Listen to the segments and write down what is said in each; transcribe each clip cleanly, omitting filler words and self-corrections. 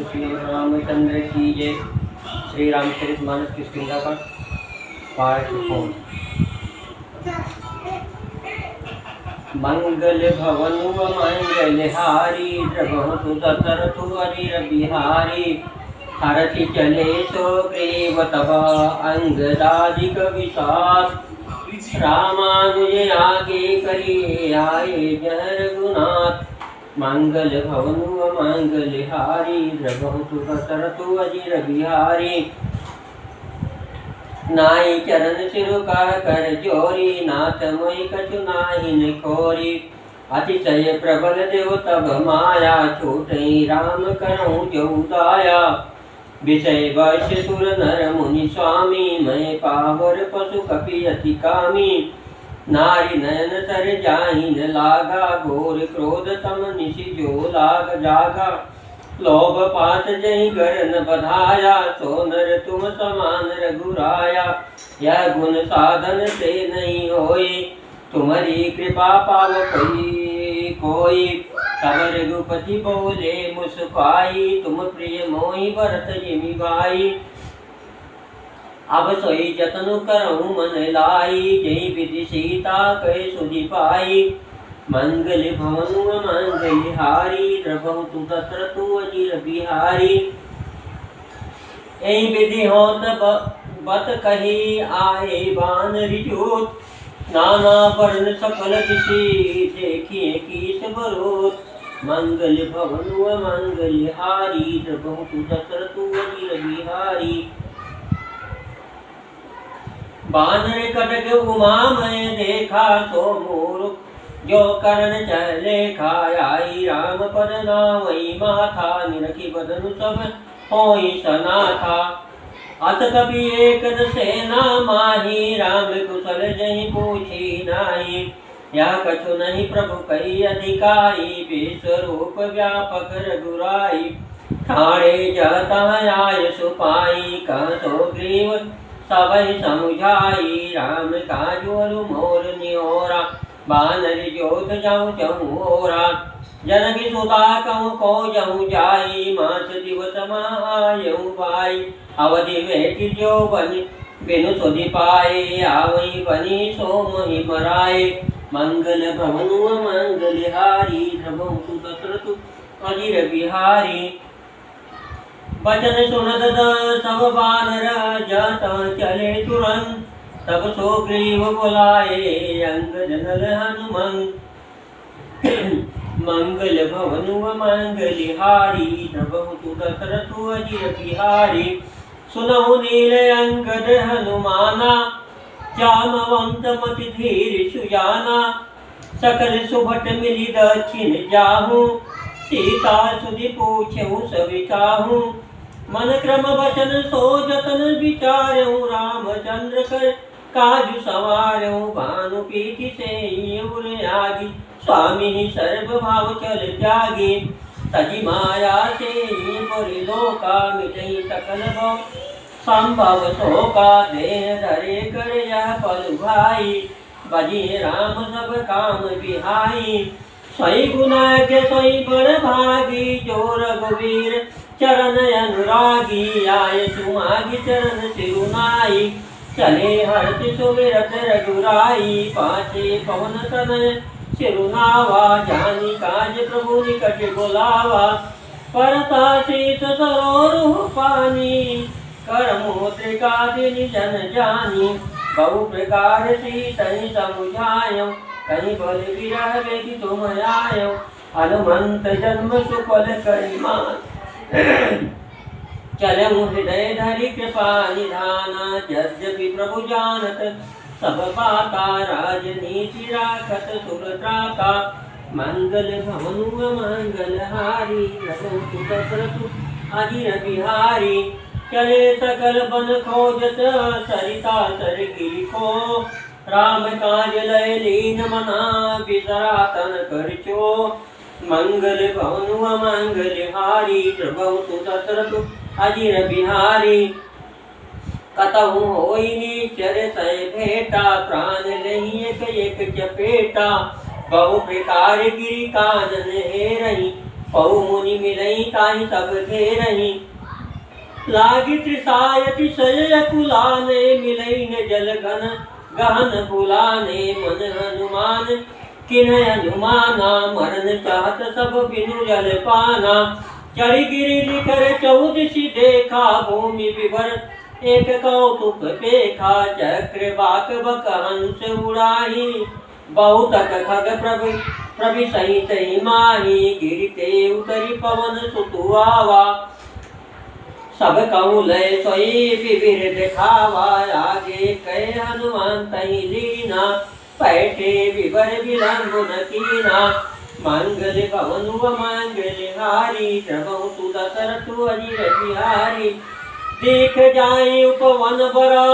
श्री रामचंद्र की जय। श्री रामचरितमानस की किष्किंधा का पार्ट 4। मंगल भवन व मंगल हारी, द्रवहु दशरथु अजिर बिहारी। हरषि चले सुग्रीव तब अंगदादिक विशास। रामानुज आगे करी आए जह रघुनाथ। मंगल भवन व मंगल हारी, द्रवहु दशरथु अजिर बिहारी। नाई चरण सिरु कर जोरी, नाथ मोहि कछु नाहिन खोरी। अतिशय प्रबल देव तब माया, छूटहि राम करहु जो दाया। विषय वश सुर नर मुनि स्वामी, मैं पावर पशु कपि अति कामी। नारी नयन तर जाहि न लागा, घोर क्रोध तम निशि जो लाग जागा। लोभ पात जहि गर न बधाया, सो नर तुम समान रघुराया। यह गुण साधन से नहीं होई, तुम्हारी कृपा पाव कोई। तब रघुपति बोले मुस्काई, तुम प्रिय मोहि भरत जिमि भाई। अब सोई जतन करहु मन लाई, जय विधि सीता कह सुधि पाई। मंगल भवन व मंगल हारी, द्रवहु दशरथु अजिर बिहारी। एहि विधि होत बत कही आए बानरि जोत। नाना वर्ण सकल दिशि देखिए कीस बरोत। मंगल भवन व मंगल हारी, द्रवहु दशरथु अजिर बिहारी। बानर कटक उमा मैं देखा, सो मूर्ख जो करण चले खाई। राम पद नावई माथा, निरखी बदनु सब होई सनाथा। अत कपि एक सेना माही, राम कुशल जहि पूछी नाई। या कछु नहीं प्रभु कही अधिकाई, विश्वरूप व्यापक रघुराई। ठाणे जता आय सुपाई, कह तो ग्रीव सबहि समुझाई। राम काजु अरु मोर निहोरा, बानर जोत जाऊं चहुओरा। जनकी सुता कहूँ को जहूँ जाई, मास दिवस आयऊ भाई। अवधि में जो बनि बिनु सुधि पाए, आवई बनी सो मोहि मराए। मंगल भवन व मंगल हारी, द्रवहु दशरथु अजिर बिहारी। वचन सुनत सब बानर, जत चले तुरंत। तब सुग्रीव बुलाए अंगद नल हनुमंत। मंगल भवन व मंगल हारी, द्रवहु दशरथु अजिर बिहारी। सुनहु नील अंगद हनुमाना, जामवंत मति धीर सुजाना। सकल सुभट मिली दक्षिण जाहू, सीता सुधि पूछहु सभि चाहू। मन क्रम वचन सो जतन विचारहु, रामचंद्र कर काजु सवारहु। भानु पीति से उर आगी, स्वामी सर्व भाव चल त्यागी। तजि माया से पुरि लोका, मिटहि सकल भव संभव शोका। देह धरे कर यह पल भाई, बजी राम सब काम बिहाई। सोई गुणाज्ञ सोई बड़ भागी, जो रघुवीर चरण अनुरागी। आय सुमागी चरण सिरुनाई, चले हर्ष सुमिरत रघुराई। पाछे पवन तनय सिरुनावा, जानी काज प्रभु निकट बुलावा। परता शीत सरोरुह पानी, कर मुद्रिका दिन जन जानी। बहु प्रकार सीतहि समुझायो, कहीं बल विरह बेगी तुम आयो। हनुमंत जन्म सुफल करिमान, चलऊ हृदय धरि कृपा निधाना। यद्यपि प्रभु जानत सब बाता, राजनीति राखत सुर त्राता। मंगल भवन व मंगल हारी, द्रवहु दशरथु अजिर बिहारी। चले सकल बन खोजत, सरिता सर गिरि को। राम काज लय लीन मना, बिसरा तन कर चो। मंगल भवन व मंगल हारी, द्रवहु दशरथु अजिर बिहारी। कतहु होई निचर सय भेटा, प्राण लहि एक एक चपेटा। बहु प्रकार गिरि कानन हेरहि, पौ मुनि मिलई ताहि सब घेरही लागी त्रिसायति सय कुलाने मिलई न जल घन गहन बुलाने मन हनुमान किन्ह हनुमाना मरण चाहत सब बिनु जल पाना चढ़ी गिरि लिखर चौदसी देखा भूमि विवर एक कौतुक पेखा चक्र बाक बक हंस उड़ाही बहुत खग प्रभि सहित माही गिरते उतरी पवन सुतुआवा सब कहूँ लय सोई विविर दिखावा आगे कह हनुमान तही लीना बैठे विवर विलंब न कीना मंगल भवन व मंगल हारी प्रभु तु दशरथ अजिर बिहारी देख जाए उपवन बरा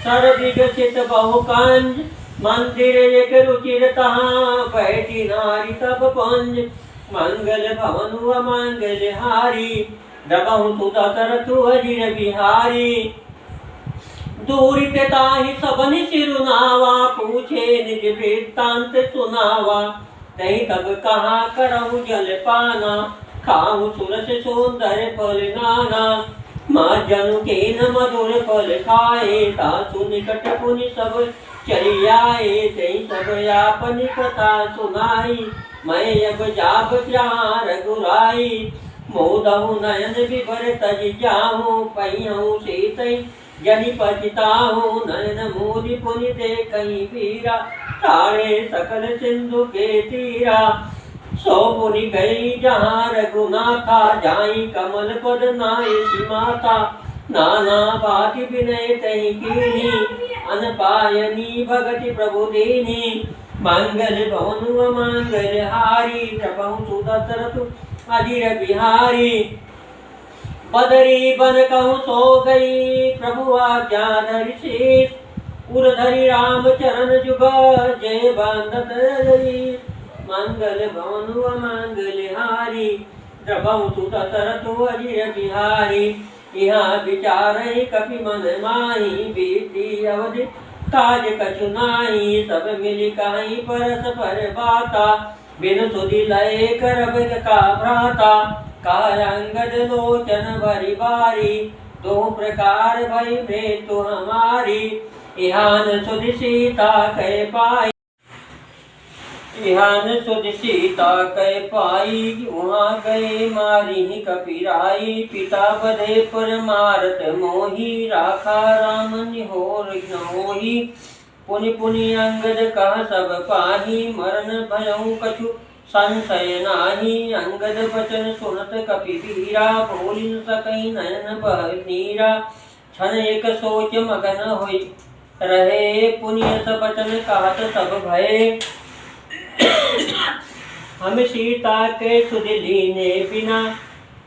सर विकसित बहुकंज मंदिर एक रुचिर तहाँ बैठी नारी तब पंज मंगल भवन व मंगल हारी प्रभु तु दशरथ अजिर बिहारी दूरित ताहि सबनि सिरुनावा पूछे निज वृत्तांत सुनावा तही तब कहाँ करहु जल पाना खाऊ सुरस सुंदर फल नाना माँ जनु के न मधुर फल खाए तासु निकट पुनि सब चली आए तही सब आपन कथा सुनाई मैं अब जाब जहाँ रघुराई मोदहु नयन विभर तज जाहूँ पहिहूँ सीतई जनि पतिताहूँ नयन मूरि पुनि देखहि वीरा तारे सकल सिंधु के तीरा सो पुनि गई जहाँ रघुनाथा जाई कमल पद नाई माता नाना बाति विनय तहि कीनी अनपायनी भगति प्रभु दीनी मंगल भवन व मंगल हारी प्रभु तु दशरथ अजिर बिहारी बदरी बन कहूँ सो गई प्रभु आज्ञा धरि शीस उर धरि राम चरण जुग जय बांधत रही मंगल भवन व मंगल हारी प्रभु तु दशरथ अजिर बिहारी यहाँ विचार कपि मन माही बीती अवधि काज कछु नाही सब मिली कहीं परस पर बाता बिन सुधि लय करब का भ्राता कारंगद लोचन भरी बारी दो प्रकार भई मृत्यु हमारी इहान सुधि सीता कह पाई इहान सुधि सीता कह पाई वहाँ गए मारी कपिराई पिता बधे पर मारत मोही राखा राम निहोर नोही पुनि पुनि अंगद कह सब पाही मरण भयउ कछु संशय नाही अंगद बचन सुनत कपि वीरा बोलि न सकहि नयन बह नीरा क्षण एक सोच मगन होई रहे पुनियत बचन कहत सब भय हम सीता के सुध लीने बिना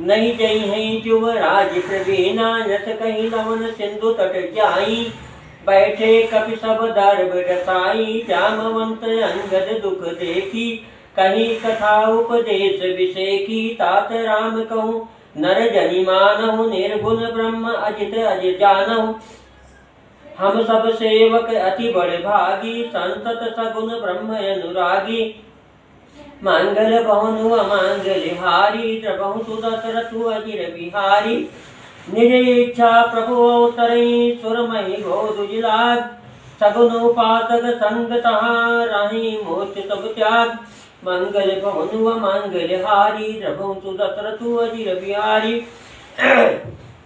नहीं जई है युवराज प्रवीणा यस कहीं लवन सिंधु तट जाई बैठे कपि सब दर्भ डसाई जामवंत अंगद दुख देखी कहीं कथा उपदेश विषेखी तात राम कहूँ नर जनि मानहु निर्गुण ब्रह्म अजित अज जानहु हम सब सेवक अति बड़ भागी संतत सगुण ब्रह्म अनुरागी मंगल भवन व मंगल हारी प्रभु तु दशरथ अजिर बिहारी निज इच्छा प्रभु अवतरई सुरमहि गोदुज लाग सगुन उपासक संग तहाँ राही मोच तब त्याग मंगल भवन व मंगल हारी प्रभु तु दशरथ अजिर बिहारी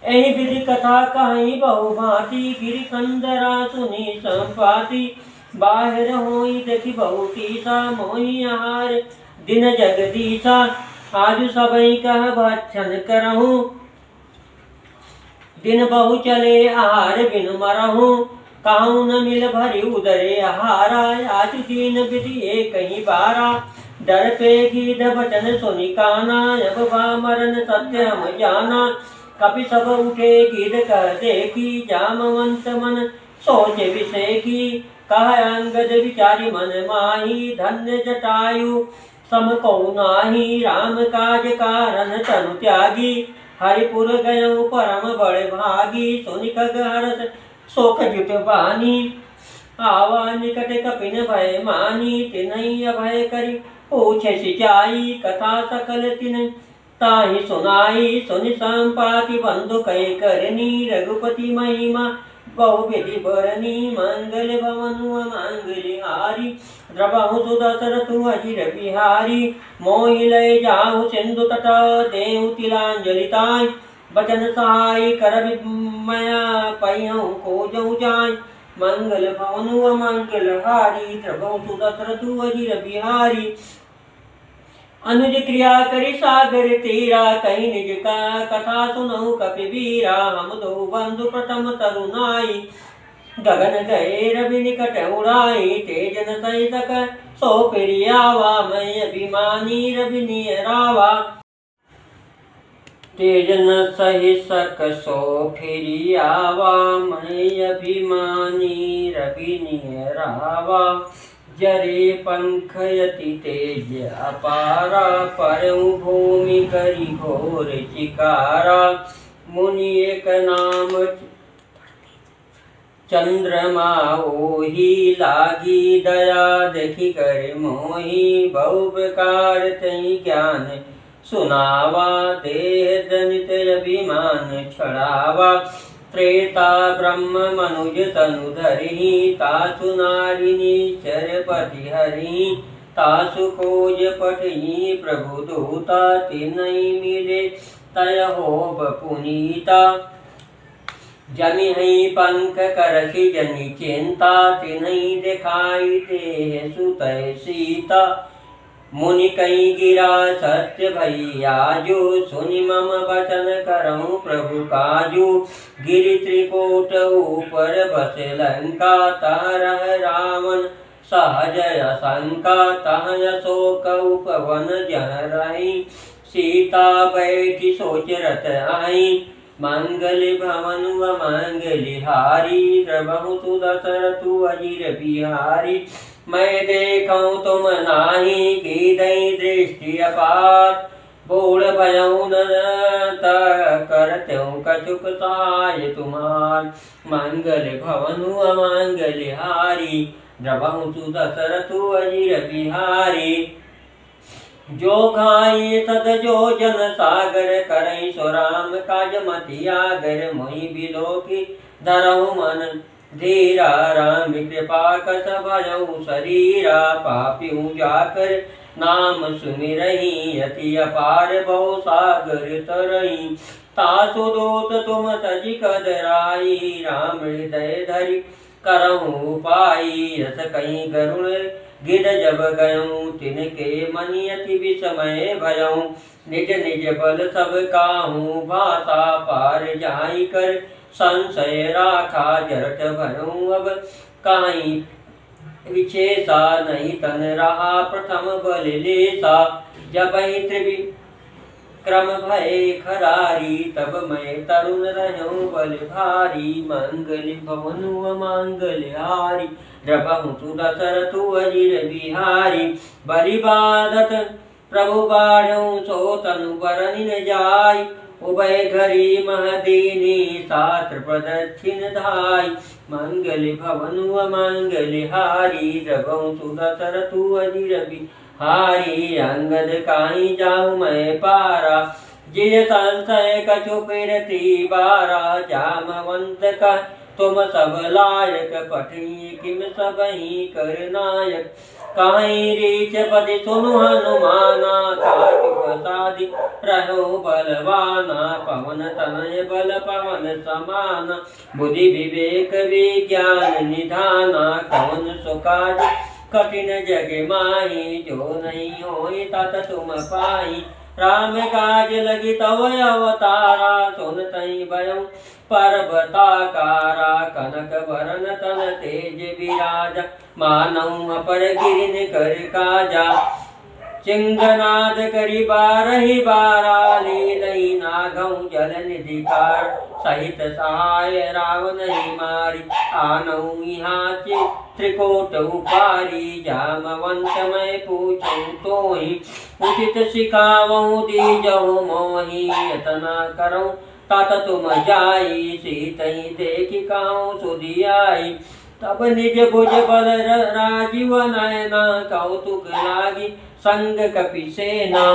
एहि विधि कथा कहीं बहु भांति गिरि कंदरा सुनी संपाति बाहर होई देखि बहु टीसा मोहि आहार दिन जगदीशा आजु सबई कह भक्षण करहूँ दिन बहु चले आहार बिन मरहूँ कहूँ न मिल भरी उदरे आहारा आज दीन विधि एक ही बारा डर पे गीत बचन सुनि काना अब बा मरण सत्य हम जाना कपि सब उठे गीत कह देखी जामवंत मन सोच विषय की कह अंगद विचारी मन माही धन्य जटायु सम को नाही राम काज कारण तनु त्यागी हरिपुर गयउ परम बड़ भागी सुनि खग हरस शोक जुट बानी आवा निकट कपिन भय मानी तिनहि अभय करी पूछ सिचाई कथा सकल तिन ताहि सुनाई सुनि संपाति बंधु कह करनी रघुपति महिमा बहु विधि बरनी मंगल भवनु मंगल हारी द्रवहु सुदशरथु अजिर बिहारी मोहि लय जाहु सिंधु तट देहु तिलांजलिताय बचन सहाय कर विमया पयहु को जऊ जाय मंगल भवनु मंगल हारी द्रवहु सुदशरथु अजिर बिहारी अनुज क्रिया करि सागर तीरा कहीं निज का कथा सुनहु कपिवीरा हम दो बंधु प्रथम तरुणाई गगन गए रवि निकट उड़ाई तेजन सहित सो प्रियावा मैं अभिमानी रवि नियरावा तेजन सहित सो फिरियावा मैं अभिमानी रवि नियरावा जरे पंखयति तेज अपारा परउ भूमि करि घोर चिकारा मुनि एक नाम चंद्रमा ओहि लागी दया देखि कर मोहि बहु प्रकार तहि ज्ञान सुनावा देह जनित अभिमान छड़ावा त्रेता ब्रह्म मनुज तनु धरि तासु नारिणी चरपति हरि तासु कोज पठि प्रभु दूता तिनहि मिले तय होब पुनीता जमि हई पंक करसि जनि चिंता तिनहि दिखाई देह सुतय सीता मुनि कई गिरा सत्य भैयाजु सुनि मम बचन करऊँ प्रभु काजू गिरि त्रिकोट ऊपर बस लंका तरह रावण सहजय शंका तह अशोक उपवन जन रही सीता बैठी सोच रथ आई मंगल भवन व मंगल हारी द्रवहु सुदशरथु अजिर बिहारी मैं देखूं तुम नाही की दई दृष्टि अपार बूढ़ भयऊ न करत्यूं कछुक सहाय तुम्हार मंगल भवनु अमंगल हारी द्रवहु सुदशरथु अजिर बिहारी जो घाये तद जो जन सागर करई सो राम काज मति आगर मोहि बिलोकी धरहु मन धीरा राम कृपा कस भयऊ शरीरा पापियों जाकर नाम सुमिरही अति अपार बहु सागर तरही तासु दूत तुम तजि कदराई राम हृदय धरि करहु पाई रस कहीं गरुण गिर जब गयऊँ तिनके मनि अति विस्मय भयऊँ निज निज बल सब काहू भाषा पार जाई कर संशय राखा जरट भयऊँ अब काई विशेषा नहीं तन रहा प्रथम बल लेसा जब ही त्रिविक्रम भय खरारी तब मैं तरुण रहूं बल भारी मंगल भवनु मंगल हारी द्रवहु सुदशरथु अजिर बिहारी बलि बाधत प्रभु बाढ़ऊ सो तनु बरनि न जाय उभय घरी महदीनी सात्र प्रदक्षिण धाय मंगल भवनु मंगल हारी द्रवहु सुदशरथु अजिर बिहारी अंगद काहि जाहु मैं पारा जिय संशय कछु फिरती बारा जामवंत का तुम सब लायक पठी किम सब ही कर नायक कहीं रीच पति सुनु हनुमाना काटि रहो बलवाना पवन तनय बल पवन समाना बुद्धि विवेक विज्ञान निधाना कवन सुकाज कठिन जग माही जो नहीं होई तात तुम पाई राम काज लगी तव अवतारा सुन तई भयऊ पर्वताकारा कनक वरन तन तेज विराजा मानऊ अपर गिरिन कर काजा सिंहनाद करी बारहि बारा लीलई नागऊ जल निधिकार सहित सहाय रावण ही मारी आनऊ यहाँ त्रिकोट उपारी जामवंत मैं पूछूं तो ही उचित सिखावऊ दीजहु मोहि यतना करऊं तात तुम जाई सीतहि देखि कहूँ सुधियाई तब निज भुज बल राजीव नयना कौतुक लागी संग कपिसेना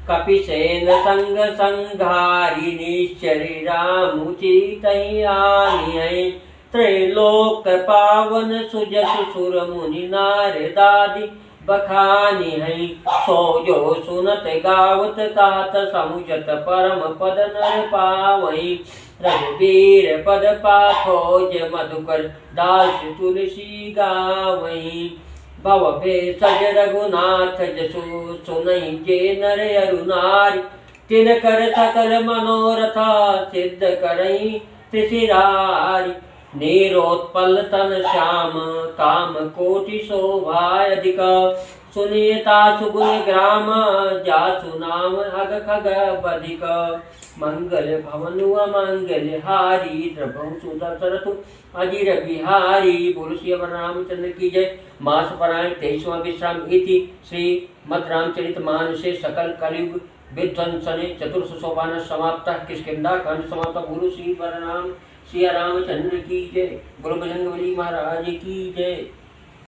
कपिसेन संग संघारी निश्चरी राम चितहि आनियै त्रैलोक पावन सुजस सुर मुनि नारदादि बखानी है सो जो सुनत गावत तात समुझत परम पद नर पावई रघुबीर पद पाथोज मधुकर दास तुलसी गावई भव भेषज रघुनाथ जसु सुनहि जे नर अरु नारी तिन कर सकल मनोरथा सिद्ध करई त्रिशिरारी नीरोत्पल तन श्याम काम कोटि शोभायधिक सुनीता सुगुण ग्राम जासु नाम अग खग बधिक मंगल भवनु अमंगल हारी द्रभं सुदशरथु अजिर बिहारी बोलो श्री रामचंद्र की जय। मास परायण 23वां विश्राम इति श्री मद रामचरित मानसे सकल कलयुग विध्वंसने चतुर्थ सोपान समाप्त किष्किंधा खंड समाप्त। बोलो श्री रामचंद्र की जय। बोलो बजरंगबली महाराज की जय।